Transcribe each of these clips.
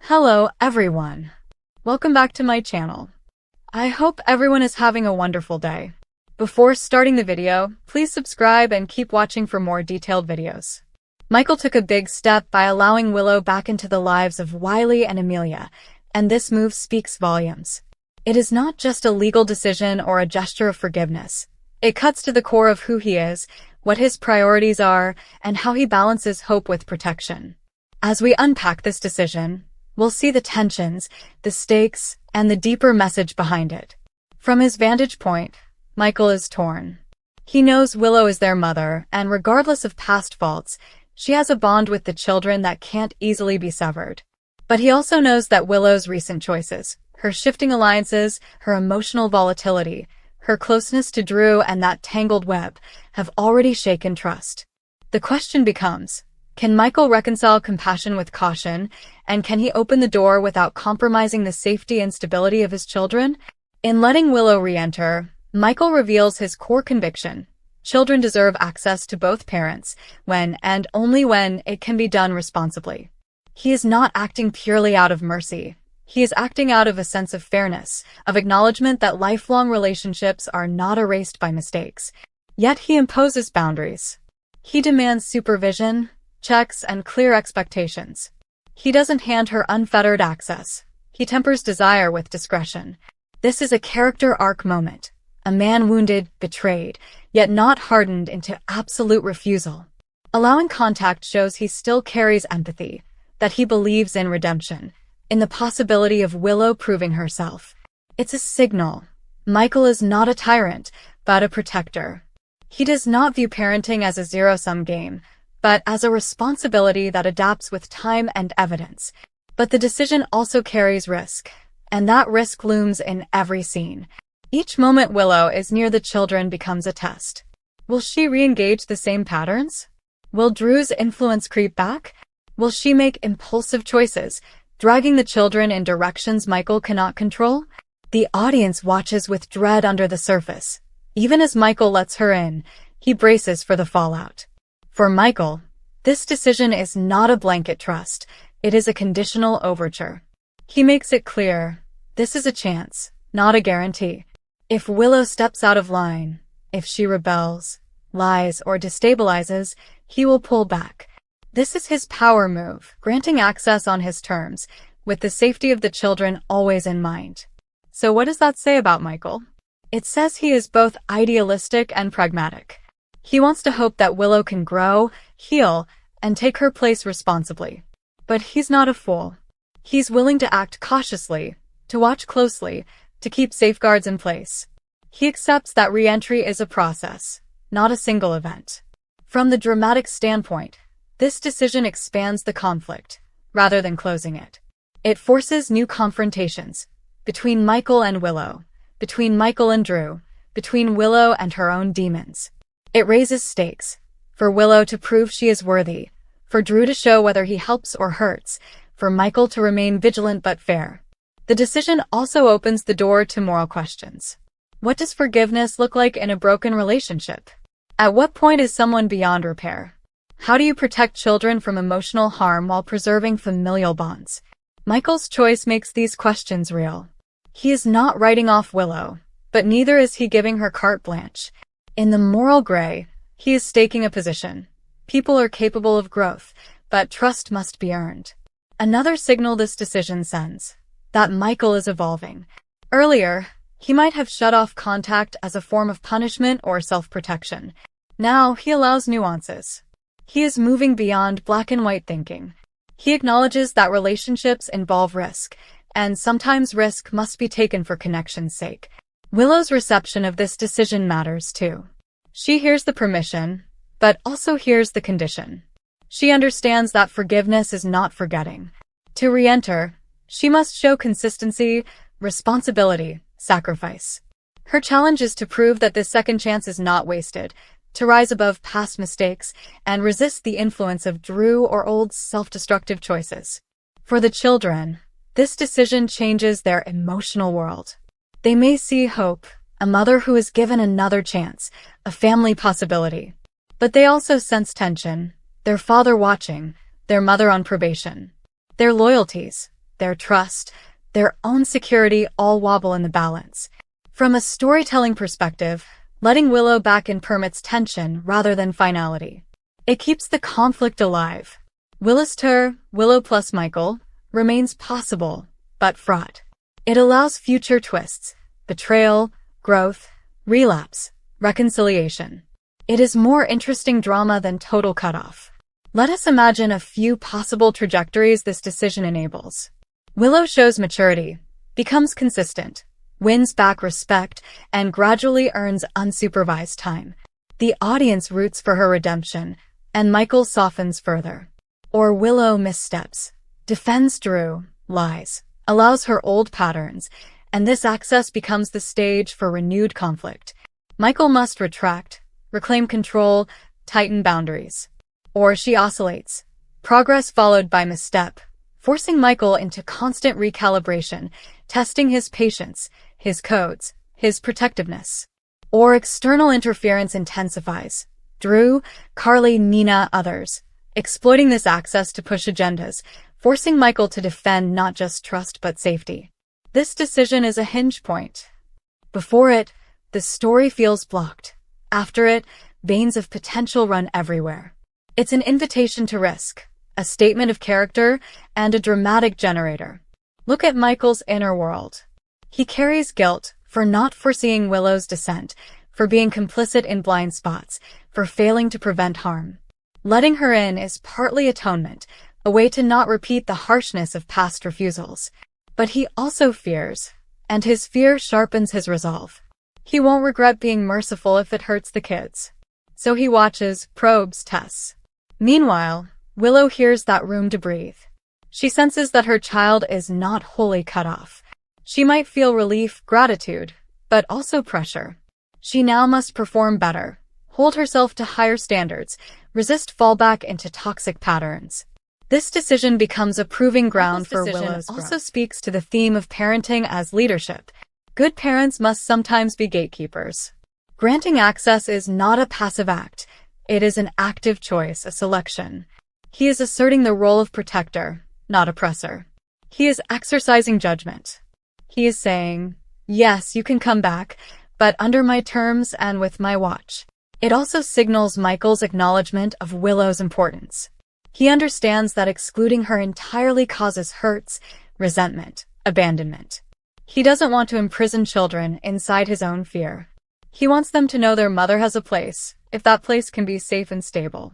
Hello everyone. Welcome back to my channel. I hope everyone is having a wonderful day. Before starting the video, please subscribe and keep watching for more detailed videos. Michael took a big step by allowing Willow back into the lives of Wiley and Amelia, and this move speaks volumes. It is not just a legal decision or a gesture of forgiveness. It cuts to the core of who he is, what his priorities are, and how he balances hope with protection. As we unpack this decision, we'll see the tensions, the stakes, and the deeper message behind it. From his vantage point, Michael is torn. He knows Willow is their mother, and regardless of past faults, she has a bond with the children that can't easily be severed. But he also knows that Willow's recent choices, her shifting alliances, her emotional volatility, her closeness to Drew and that tangled web, have already shaken trust. The question becomes, can Michael reconcile compassion with caution, and can he open the door without compromising the safety and stability of his children? In letting Willow re-enter, Michael reveals his core conviction. Children deserve access to both parents, when and only when it can be done responsibly. He is not acting purely out of mercy. He is acting out of a sense of fairness, of acknowledgement that lifelong relationships are not erased by mistakes. Yet he imposes boundaries. He demands supervision, checks, and clear expectations. He doesn't hand her unfettered access. He tempers desire with discretion. This is a character arc moment. A man wounded, betrayed, yet not hardened into absolute refusal. Allowing contact shows he still carries empathy, that he believes in redemption, in the possibility of Willow proving herself. It's a signal. Michael is not a tyrant, but a protector. He does not view parenting as a zero-sum game, but as a responsibility that adapts with time and evidence. But the decision also carries risk, and that risk looms in every scene. Each moment Willow is near the children becomes a test. Will she re-engage the same patterns? Will Drew's influence creep back? Will she make impulsive choices, dragging the children in directions Michael cannot control? The audience watches with dread under the surface. Even as Michael lets her in, he braces for the fallout. For Michael, this decision is not a blanket trust, it is a conditional overture. He makes it clear, this is a chance, not a guarantee. If Willow steps out of line, if she rebels, lies, or destabilizes, he will pull back. This is his power move, granting access on his terms, with the safety of the children always in mind. So what does that say about Michael? It says he is both idealistic and pragmatic. He wants to hope that Willow can grow, heal, and take her place responsibly. But he's not a fool. He's willing to act cautiously, to watch closely, to keep safeguards in place. He accepts that re-entry is a process, not a single event. From the dramatic standpoint, this decision expands the conflict, rather than closing it. It forces new confrontations, between Michael and Willow, between Michael and Drew, between Willow and her own demons. It raises stakes, for Willow to prove she is worthy, for Drew to show whether he helps or hurts, for Michael to remain vigilant but fair. The decision also opens the door to moral questions. What does forgiveness look like in a broken relationship? At what point is someone beyond repair? How do you protect children from emotional harm while preserving familial bonds? Michael's choice makes these questions real. He is not writing off Willow, but neither is he giving her carte blanche. In the moral gray, he is staking a position. People are capable of growth, but trust must be earned. Another signal this decision sends, that Michael is evolving. Earlier, he might have shut off contact as a form of punishment or self-protection. Now he allows nuances. He is moving beyond black and white thinking. He acknowledges that relationships involve risk, and sometimes risk must be taken for connection's sake. Willow's reception of this decision matters too. She hears the permission, but also hears the condition. She understands that forgiveness is not forgetting. To re-enter, she must show consistency, responsibility, sacrifice. Her challenge is to prove that this second chance is not wasted, to rise above past mistakes and resist the influence of Drew or old self-destructive choices. For the children, this decision changes their emotional world. They may see hope, a mother who is given another chance, a family possibility. But they also sense tension, their father watching, their mother on probation. Their loyalties, their trust, their own security all wobble in the balance. From a storytelling perspective, letting Willow back in permits tension rather than finality. It keeps the conflict alive. Willow plus Michael, remains possible, but fraught. It allows future twists, betrayal, growth, relapse, reconciliation. It is more interesting drama than total cutoff. Let us imagine a few possible trajectories this decision enables. Willow shows maturity, becomes consistent, wins back respect, and gradually earns unsupervised time. The audience roots for her redemption, and Michael softens further. Or Willow missteps, defends Drew, lies, allows her old patterns, and this access becomes the stage for renewed conflict. Michael must retract, reclaim control, tighten boundaries. Or she oscillates, progress followed by misstep, forcing Michael into constant recalibration, testing his patience, his codes, his protectiveness. Or external interference intensifies. Drew, Carly, Nina, others, exploiting this access to push agendas, forcing Michael to defend not just trust but safety. This decision is a hinge point. Before it, the story feels blocked. After it, veins of potential run everywhere. It's an invitation to risk, a statement of character, and a dramatic generator. Look at Michael's inner world. He carries guilt for not foreseeing Willow's descent, for being complicit in blind spots, for failing to prevent harm. Letting her in is partly atonement, a way to not repeat the harshness of past refusals. But he also fears, and his fear sharpens his resolve. He won't regret being merciful if it hurts the kids. So he watches, probes, tests. Meanwhile, Willow hears that room to breathe. She senses that her child is not wholly cut off. She might feel relief, gratitude, but also pressure. She now must perform better, hold herself to higher standards, resist fallback into toxic patterns. This decision becomes a proving ground for Willow's growth. Also speaks to the theme of parenting as leadership. Good parents must sometimes be gatekeepers. Granting access is not a passive act. It is an active choice, a selection. He is asserting the role of protector, not oppressor. He is exercising judgment. He is saying, yes, you can come back, but under my terms and with my watch. It also signals Michael's acknowledgement of Willow's importance. He understands that excluding her entirely causes hurts, resentment, abandonment. He doesn't want to imprison children inside his own fear. He wants them to know their mother has a place, if that place can be safe and stable.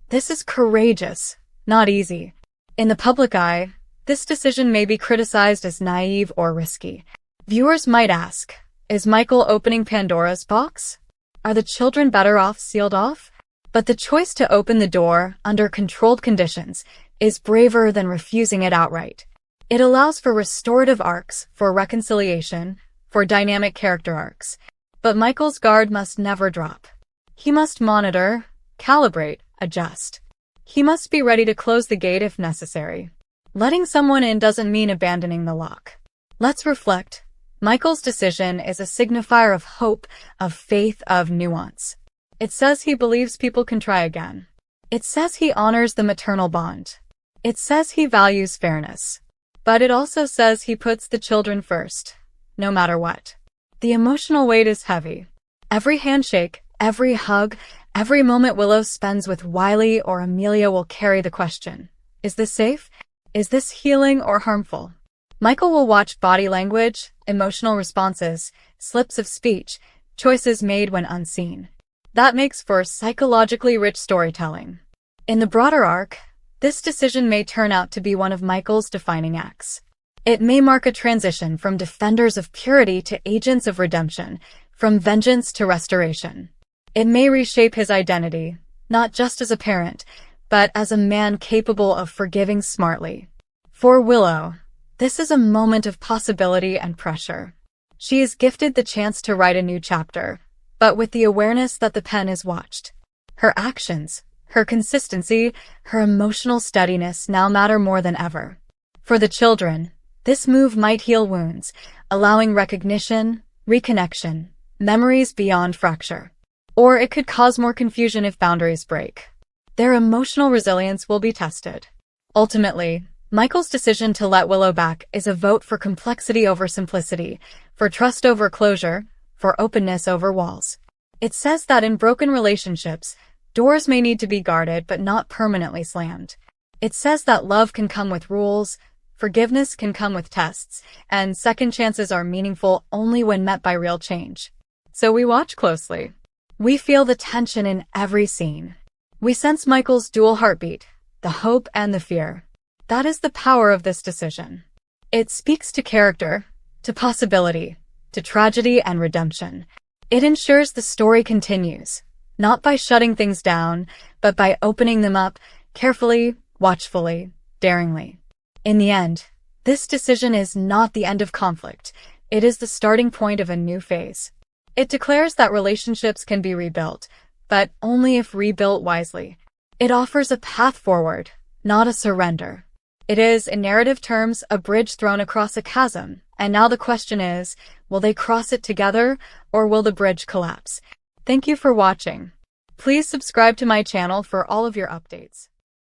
This is courageous, not easy. In the public eye, this decision may be criticized as naive or risky. Viewers might ask, is Michael opening Pandora's box? Are the children better off sealed off? But the choice to open the door under controlled conditions is braver than refusing it outright. It allows for restorative arcs, for reconciliation, for dynamic character arcs. But Michael's guard must never drop. He must monitor, calibrate, adjust. He must be ready to close the gate if necessary. Letting someone in doesn't mean abandoning the lock. Let's reflect. Michael's decision is a signifier of hope, of faith, of nuance. It says he believes people can try again. It says he honors the maternal bond. It says he values fairness. But it also says he puts the children first, no matter what. The emotional weight is heavy. Every handshake, every hug, every moment Willow spends with Wiley or Amelia will carry the question, is this safe? Is this healing or harmful? Michael will watch body language, emotional responses, slips of speech, choices made when unseen. That makes for psychologically rich storytelling. In the broader arc, this decision may turn out to be one of Michael's defining acts. It may mark a transition from defenders of purity to agents of redemption, from vengeance to restoration. It may reshape his identity, not just as a parent, but as a man capable of forgiving smartly. For Willow, this is a moment of possibility and pressure. She is gifted the chance to write a new chapter, but with the awareness that the pen is watched. Her actions, her consistency, her emotional steadiness now matter more than ever. For the children, this move might heal wounds, allowing recognition, reconnection, memories beyond fracture. Or it could cause more confusion if boundaries break. Their emotional resilience will be tested. Ultimately, Michael's decision to let Willow back is a vote for complexity over simplicity, for trust over closure, for openness over walls. It says that in broken relationships, doors may need to be guarded but not permanently slammed. It says that love can come with rules, forgiveness can come with tests, and second chances are meaningful only when met by real change. So we watch closely. We feel the tension in every scene. We sense Michael's dual heartbeat, the hope and the fear. That is the power of this decision. It speaks to character, to possibility, to tragedy and redemption. It ensures the story continues, not by shutting things down, but by opening them up carefully, watchfully, daringly. In the end, this decision is not the end of conflict. It is the starting point of a new phase. It declares that relationships can be rebuilt, but only if rebuilt wisely. It offers a path forward, not a surrender. It is, in narrative terms, a bridge thrown across a chasm, and now the question is, will they cross it together, or will the bridge collapse? Thank you for watching. Please subscribe to my channel for all of your updates.